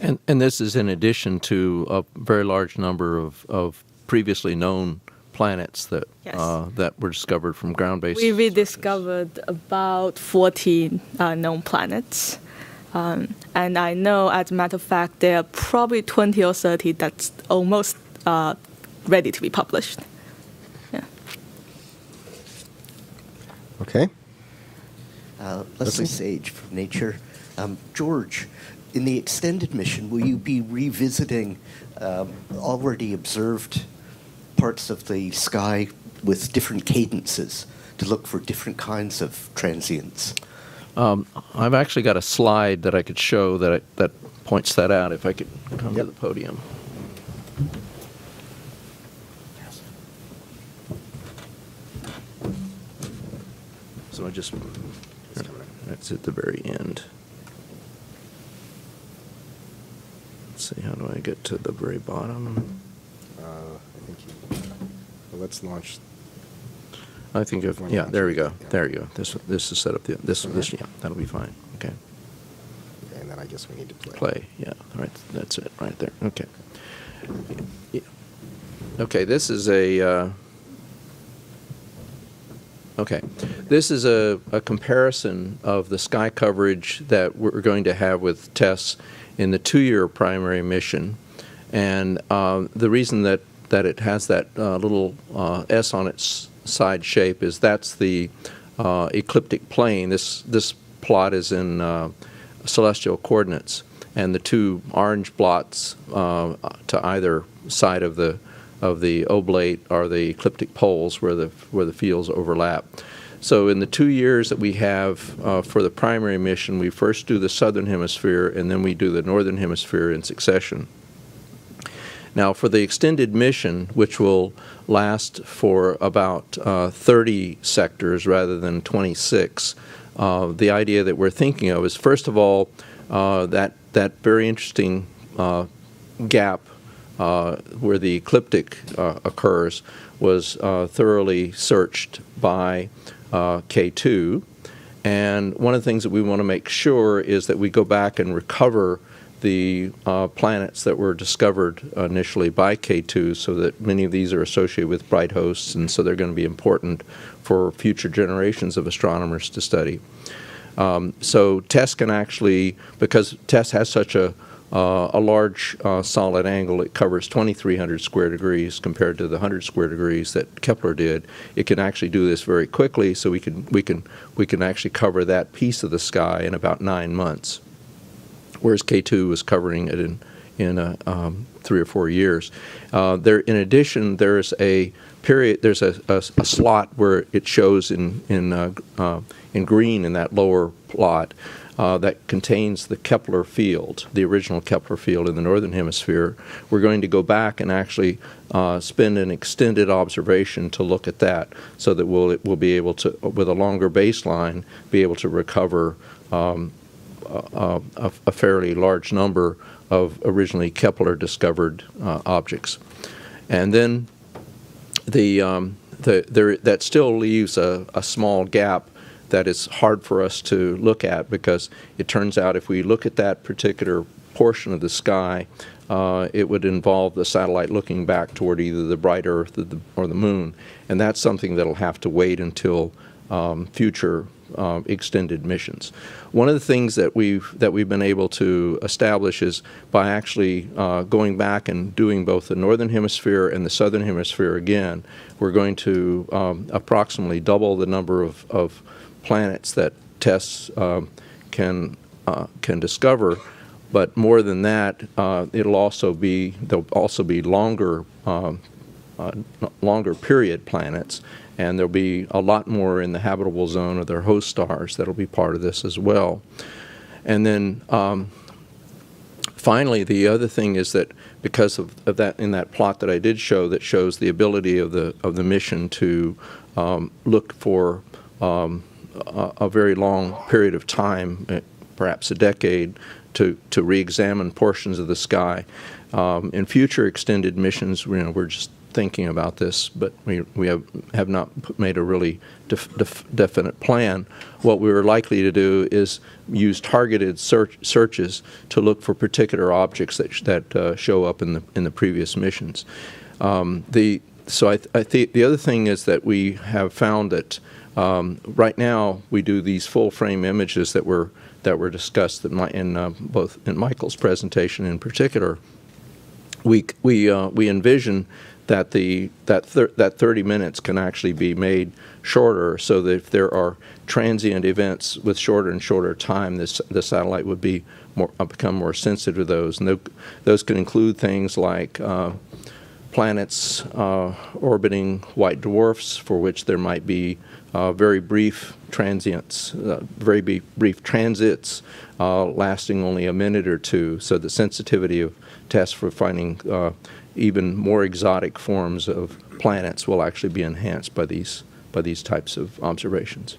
And this is in addition to a very large number of previously known planets that Yes. that were discovered from ground-based. We rediscovered about 14 known planets. And I know, as a matter of fact, there are probably 20 or 30 that's almost ready to be published. Yeah. Okay. Leslie Sage from Nature. George, in the extended mission, will you be revisiting already observed parts of the sky with different cadences to look for different kinds of transients? I've actually got a slide that I could show that points that out, if I could come to the podium. So that's at the very end. Let's see, how do I get to the very bottom? I think let's launch. I think of, yeah, there we go. There you go. This is set up, this, yeah, that'll be fine. Okay. And then I guess we need to play. Play, yeah, right, that's it, right there, okay. Yeah. Okay, this is a, okay, this is a comparison of the sky coverage that we're going to have with TESS in the 2-year primary mission. And the reason that it has that little S on its side shape is that's the ecliptic plane. This plot is in celestial coordinates, and the two orange blots to either side of the oblate are the ecliptic poles where the fields overlap. So in the 2 years that we have for the primary mission, we first do the southern hemisphere and then we do the northern hemisphere in succession. Now for the extended mission, which will last for about 30 sectors rather than 26, the idea that we're thinking of is, first of all, that very interesting gap where the ecliptic occurs was thoroughly searched by K2. And one of the things that we want to make sure is that we go back and recover the planets that were discovered initially by K2, so that many of these are associated with bright hosts, and so they're going to be important for future generations of astronomers to study. So TESS can actually, because TESS has such a large solid angle, it covers 2,300 square degrees compared to the 100 square degrees that Kepler did. It can actually do this very quickly, so we can actually cover that piece of the sky in about 9 months, whereas K2 was covering it in 3 or 4 years. In addition, there's a period. There's a slot where it shows in green in that lower plot that contains the Kepler field, the original Kepler field in the northern hemisphere. We're going to go back and actually spend an extended observation to look at that, so that we'll be able to, with a longer baseline, be able to recover a fairly large number of originally Kepler discovered objects. And then that still leaves a small gap that is hard for us to look at, because it turns out if we look at that particular portion of the sky, it would involve the satellite looking back toward either the bright Earth or the Moon, and that's something that'll have to wait until future extended missions. One of the things that we've been able to establish is by actually going back and doing both the northern hemisphere and the southern hemisphere again, we're going to approximately double the number of planets that TESS can discover. But more than that, there'll also be longer period planets, and there'll be a lot more in the habitable zone of their host stars that'll be part of this as well. And then finally, the other thing is that because of that, in that plot that I did show, that shows the ability of the mission to look for a very long period of time, perhaps a decade, to re-examine portions of the sky. In future extended missions, we're just thinking about this, but we have not made a really definite plan. What we were likely to do is use targeted searches to look for particular objects that show up in the previous missions. So I think the other thing is that we have found that right now we do these full frame images that were discussed in both in Michael's presentation in particular. We envision that that 30 minutes can actually be made shorter, so that if there are transient events with shorter and shorter time, the satellite would become more sensitive to those, and those can include things like planets orbiting white dwarfs, for which there might be very brief transients, very brief transits lasting only a minute or two, so the sensitivity of TESS for finding even more exotic forms of planets will actually be enhanced by these types of observations.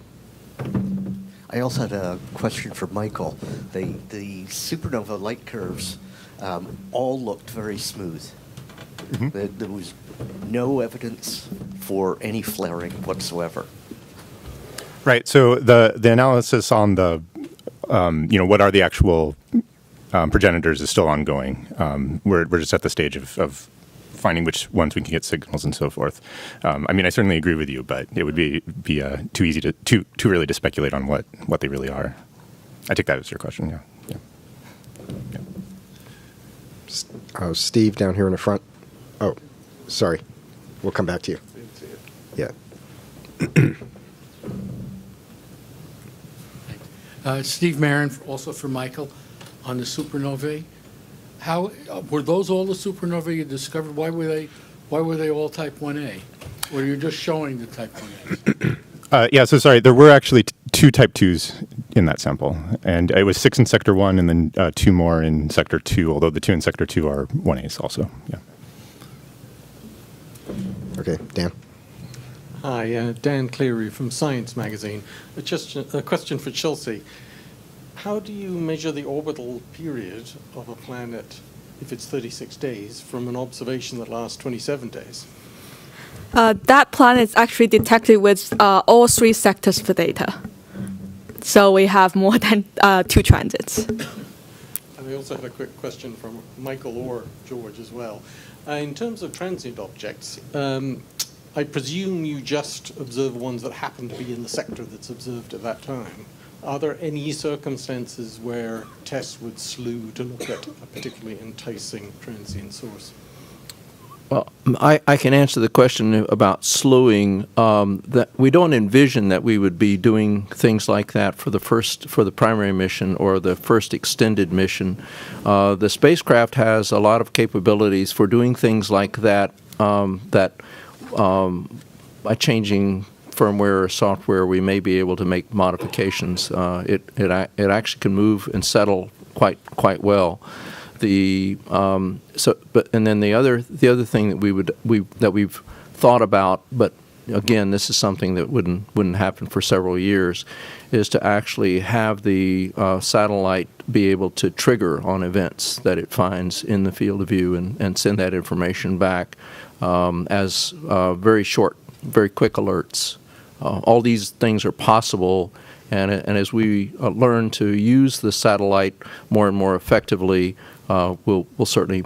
I also had a question for Michael. The supernova light curves all looked very smooth. There was no evidence for any flaring whatsoever. Right. So the analysis on the, what are the actual progenitors is still ongoing. We're just at the stage of finding which ones we can get signals and so forth. I certainly agree with you, but it would be too easy too early to speculate on what they really are. I take that as your question. Yeah. Steve down here in the front. Oh, sorry. We'll come back to you. Yeah. Steve Marin, also for Michael, on the supernovae. How were those all the supernovae you discovered? Why were they all type 1a? Or you're just showing the type 1a? So sorry, there were actually two type 2s in that sample, and it was 6 in sector 1 and then 2 more in sector 2, although the 2 in sector 2 are 1As also. Yeah. Okay, Dan. Hi, Dan Cleary from Science Magazine. Just a question for Chelsea. How do you measure the orbital period of a planet, if it's 36 days, from an observation that lasts 27 days? That planet is actually detected with all 3 sectors for data. So we have more than 2 transits. And I also have a quick question from Michael or George as well. In terms of transient objects, I presume you just observe ones that happen to be in the sector that's observed at that time. Are there any circumstances where TESS would slew to look at a particularly enticing transient source? Well, I can answer the question about slewing. That we don't envision that we would be doing things like that for the primary mission or the first extended mission. The spacecraft has a lot of capabilities for doing things like that. By changing firmware or software, we may be able to make modifications. It actually can move and settle quite well. And then the other thing that we've thought about, but again, this is something that wouldn't happen for several years, is to actually have the satellite be able to trigger on events that it finds in the field of view and send that information back as very short, very quick alerts. All these things are possible, and as we learn to use the satellite more and more effectively, we'll certainly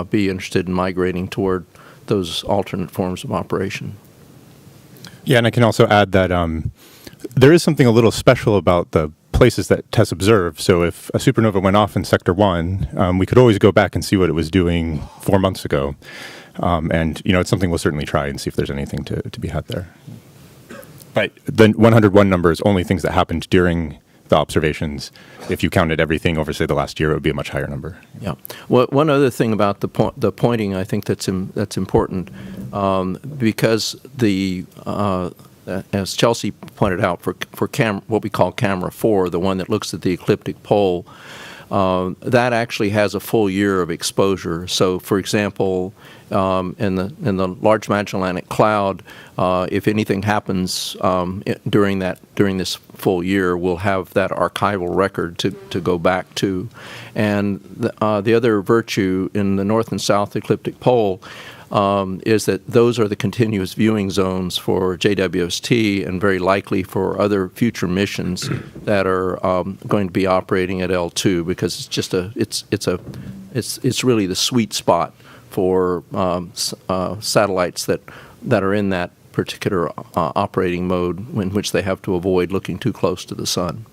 be interested in migrating toward those alternate forms of operation. Yeah, and I can also add that there is something a little special about the places that TESS observed. So if a supernova went off in sector 1, we could always go back and see what it was doing 4 months ago. And it's something we'll certainly try and see if there's anything to be had there. But the 101 number is only things that happened during the observations. If you counted everything over, say, the last year, it would be a much higher number. Yeah. Well, one other thing about the pointing, I think that's important, because as Chelsea pointed out, for what we call camera 4, the one that looks at the ecliptic pole, that actually has a full year of exposure. So, for example, in the Large Magellanic Cloud, if anything happens during this full year, we'll have that archival record to go back to. And the other virtue in the north and south ecliptic pole is that those are the continuous viewing zones for JWST and very likely for other future missions that are going to be operating at L2, because it's just it's really the sweet spot for satellites that are in that particular operating mode in which they have to avoid looking too close to the sun.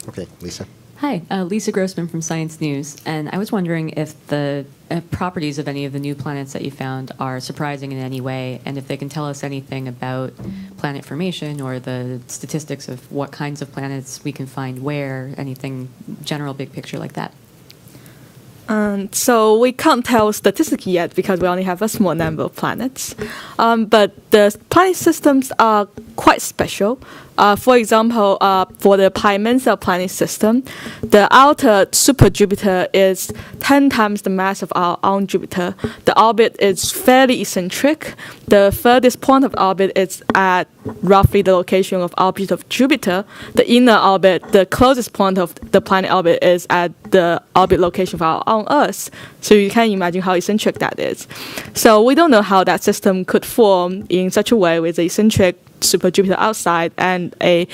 Okay, Lisa. Hi, Lisa Grossman from Science News, and I was wondering if the properties of any of the new planets that you found are surprising in any way, and if they can tell us anything about planet formation or the statistics of what kinds of planets we can find where, anything general big picture like that. So we can't tell statistics yet because we only have a small number of planets. But the planet systems are quite special. For example, for the Pi Mensa planet system, the outer super Jupiter is 10 times the mass of our own Jupiter. The orbit is fairly eccentric. The furthest point of orbit is at roughly the location of orbit of Jupiter. The inner orbit, the closest point of the planet orbit, is at the orbit location of our own Earth. So you can imagine how eccentric that is. So we don't know how that system could form in such a way with the eccentric super Jupiter outside and a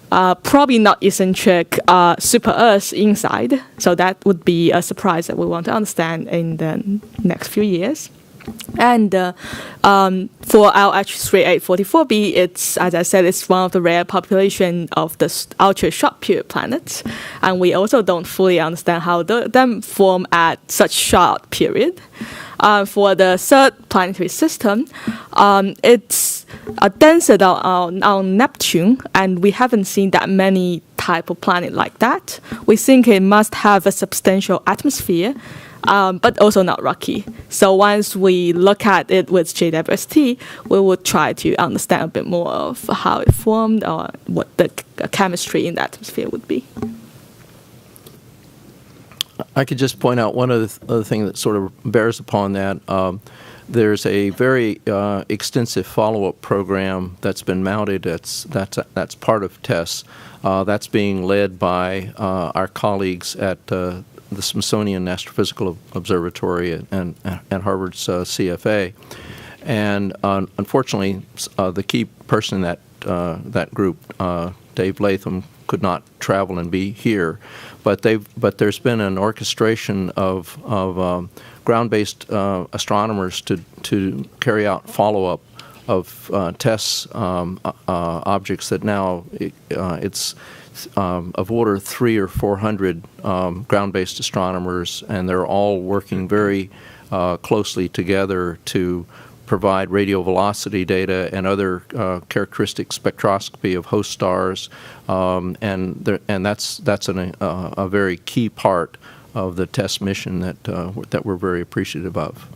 probably not eccentric super Earth inside. So that would be a surprise that we want to understand in the next few years. And for our H3844b, it's, as I said, it's one of the rare population of the ultra short period planets, and we also don't fully understand how them form at such short period. For the third planetary system, it's denser on Neptune, and we haven't seen that many type of planet like that. We think it must have a substantial atmosphere, but also not rocky. So once we look at it with JWST, we will try to understand a bit more of how it formed or what the chemistry in the atmosphere would be. I could just point out one other thing that sort of bears upon that. There's a very extensive follow-up program that's been mounted. That's part of TESS. That's being led by our colleagues at the Smithsonian Astrophysical Observatory and Harvard's CFA. And unfortunately, the key person in that group, Dave Latham, could not travel and be here. But there's been an orchestration of ground-based astronomers to carry out follow-up of TESS objects that now it's of order 300 or 400 ground-based astronomers, and they're all working very closely together to provide radio velocity data and other characteristic spectroscopy of host stars, and that's a very key part of the TESS mission that we're very appreciative of.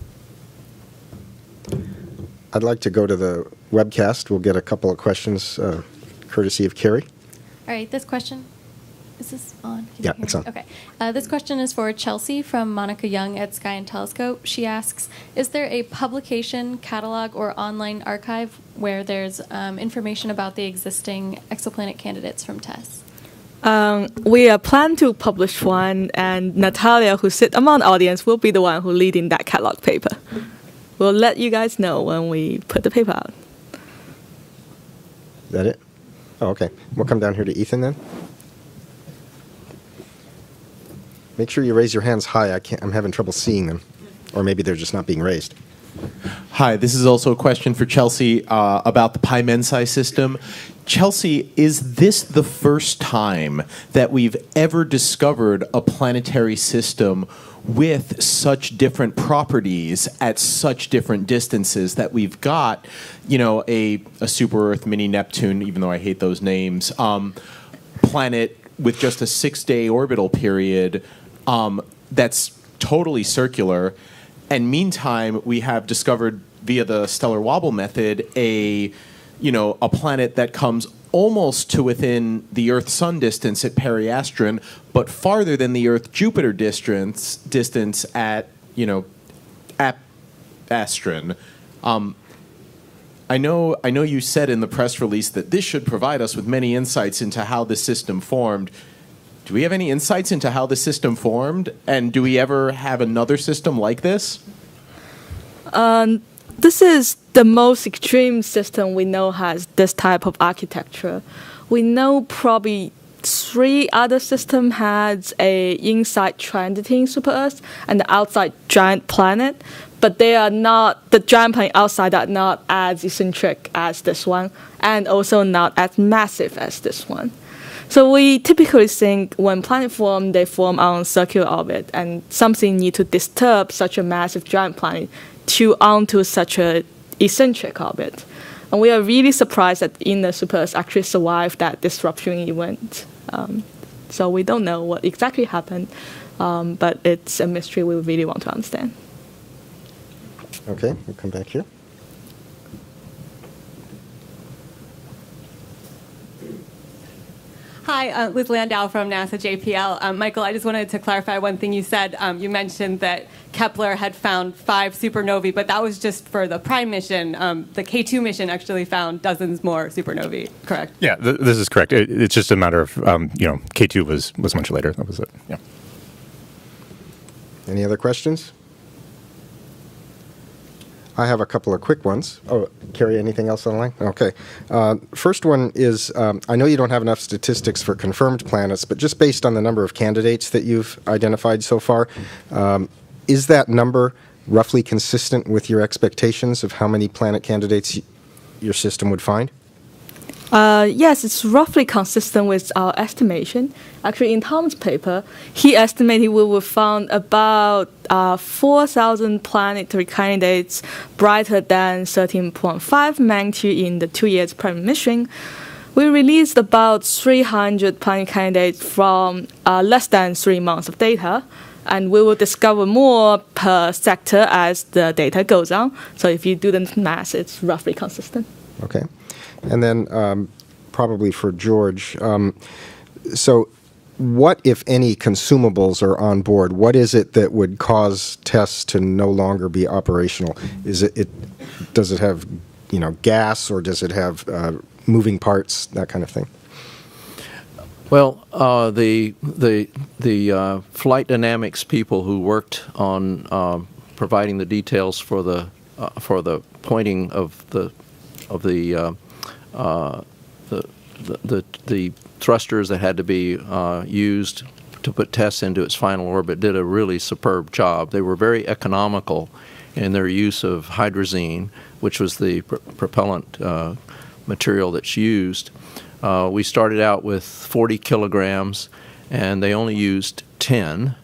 I'd like to go to the webcast. We'll get a couple of questions courtesy of Carrie. All right, this question, is this on? Yeah, it's on. Okay. This question is for Chelsea from Monica Young at Sky and Telescope. She asks, is there a publication, catalog, or online archive where there's information about the existing exoplanet candidates from TESS? We are planning to publish one, and Natalia, who sits among the audience, will be the one who leading that catalog paper. We'll let you guys know when we put the paper out. Is that it? Oh, okay. We'll come down here to Ethan then. Make sure you raise your hands high. I'm having trouble seeing them. Or maybe they're just not being raised. Hi, this is also a question for Chelsea about the Pi Mensae system. Chelsea, is this the first time that we've ever discovered a planetary system with such different properties at such different distances that we've got, a super Earth, mini Neptune, even though I hate those names, planet with just a 6-day orbital period that's totally circular, and meantime we have discovered via the stellar wobble method a planet that comes almost to within the Earth-Sun distance at periastron, but farther than the Earth-Jupiter distance at astron. I know you said in the press release that this should provide us with many insights into how the system formed. Do we have any insights into how the system formed? And do we ever have another system like this? This is the most extreme system we know has this type of architecture. We know probably 3 other systems has a inside transiting super Earth and the outside giant planet, but they are not, the giant planet outside are not as eccentric as this one, and also not as massive as this one. So we typically think when planets form, they form on circular orbit, and something need to disturb such a massive giant planet to onto such a eccentric orbit. And we are really surprised that the inner super Earth actually survived that disruption event. So we don't know what exactly happened, but it's a mystery we really want to understand. Okay, we'll come back here. Hi, Liz Landau from NASA JPL. Michael, I just wanted to clarify one thing you said. You mentioned that Kepler had found 5 supernovae, but that was just for the prime mission. The K2 mission actually found dozens more supernovae, correct? Yeah, this is correct. It's just a matter of, K2 was much later. That was it. Yeah. Any other questions? I have a couple of quick ones. Oh, Carrie, anything else on the line? Okay. First one is, I know you don't have enough statistics for confirmed planets, but just based on the number of candidates that you've identified so far, is that number roughly consistent with your expectations of how many planet candidates your system would find? Yes, it's roughly consistent with our estimation. Actually, in Tom's paper, he estimated we will found about 4,000 planetary candidates brighter than 13.5 magnitude in the 2 years prime mission. We released about 300 planet candidates from less than 3 months of data, and we will discover more per sector as the data goes on. So if you do the math, it's roughly consistent. Okay. And then probably for George, so what, if any, consumables are on board? What is it that would cause TESS to no longer be operational? Does it have, gas, or does it have moving parts, that kind of thing? Well, the flight dynamics people who worked on providing the details for the pointing of the thrusters that had to be used to put TESS into its final orbit did a really superb job. They were very economical in their use of hydrazine, which was the propellant material that's used. We started out with 40 kilograms, and they only used 10,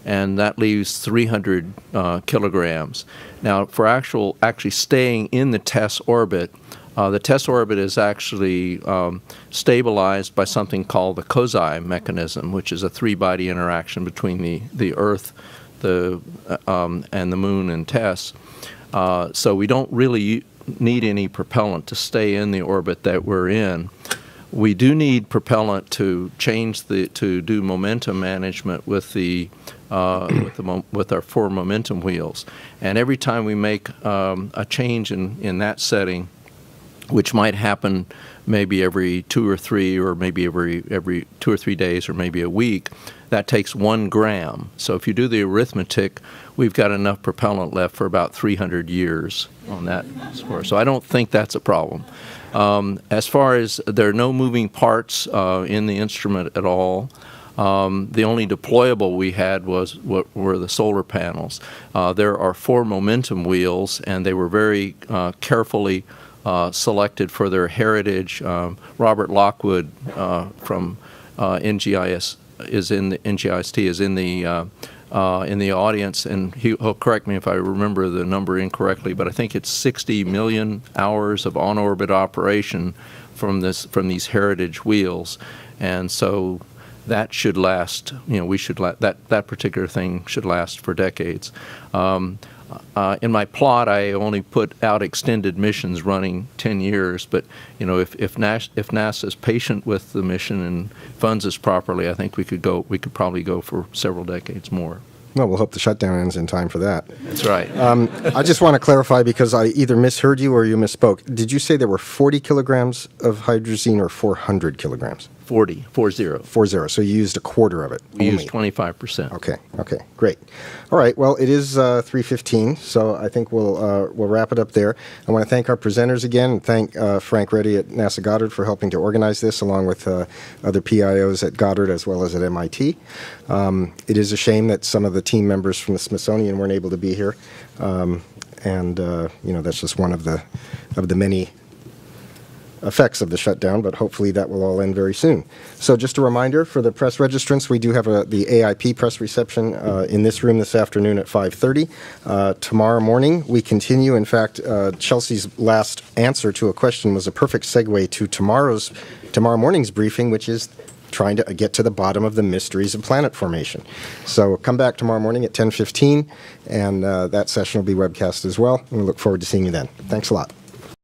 and that leaves 300 kilograms. Now, for actually staying in the TESS orbit, the TESS orbit is actually stabilized by something called the Kozai mechanism, which is a 3-body interaction between the Earth, and the Moon and TESS. So we don't really need any propellant to stay in the orbit that we're in. We do need propellant to do momentum management with with our 4 momentum wheels. And every time we make a change in that setting, which might happen maybe every 2 or 3, or maybe every 2 or 3 days, or maybe a week, that takes 1 gram. So if you do the arithmetic, we've got enough propellant left for about 300 years on that score. So I don't think that's a problem. As far as there are no moving parts in the instrument at all, the only deployable we had were the solar panels. There are 4 momentum wheels, and they were very carefully selected for their heritage. Robert Lockwood from NGIST is in the audience, and he'll correct me if I remember the number incorrectly, but I think it's 60 million hours of on-orbit operation from these heritage wheels, and so that should last. That particular thing should last for decades. In my plot, I only put out extended missions running 10 years, but if NASA is patient with the mission and funds us properly, I think we could probably go for several decades more. Well, we'll hope the shutdown ends in time for that. That's right. I just want to clarify, because I either misheard you or you misspoke. Did you say there were 40 kilograms of hydrazine or 400 kilograms? 40. 40. So you used a quarter of it. We used 25%. Okay, great. All right, well, it is 3:15, so I think we'll wrap it up there. I want to thank our presenters again, and thank Frank Reddy at NASA Goddard for helping to organize this, along with other PIOs at Goddard as well as at MIT. It is a shame that some of the team members from the Smithsonian weren't able to be here, and that's just one of the many effects of the shutdown, but hopefully that will all end very soon. So just a reminder for the press registrants, we do have the AIP press reception in this room this afternoon at 5:30. Tomorrow morning we continue. In fact, Chelsea's last answer to a question was a perfect segue to tomorrow morning's briefing, which is trying to get to the bottom of the mysteries of planet formation. So come back tomorrow morning at 10:15, and that session will be webcast as well, and we look forward to seeing you then. Thanks a lot.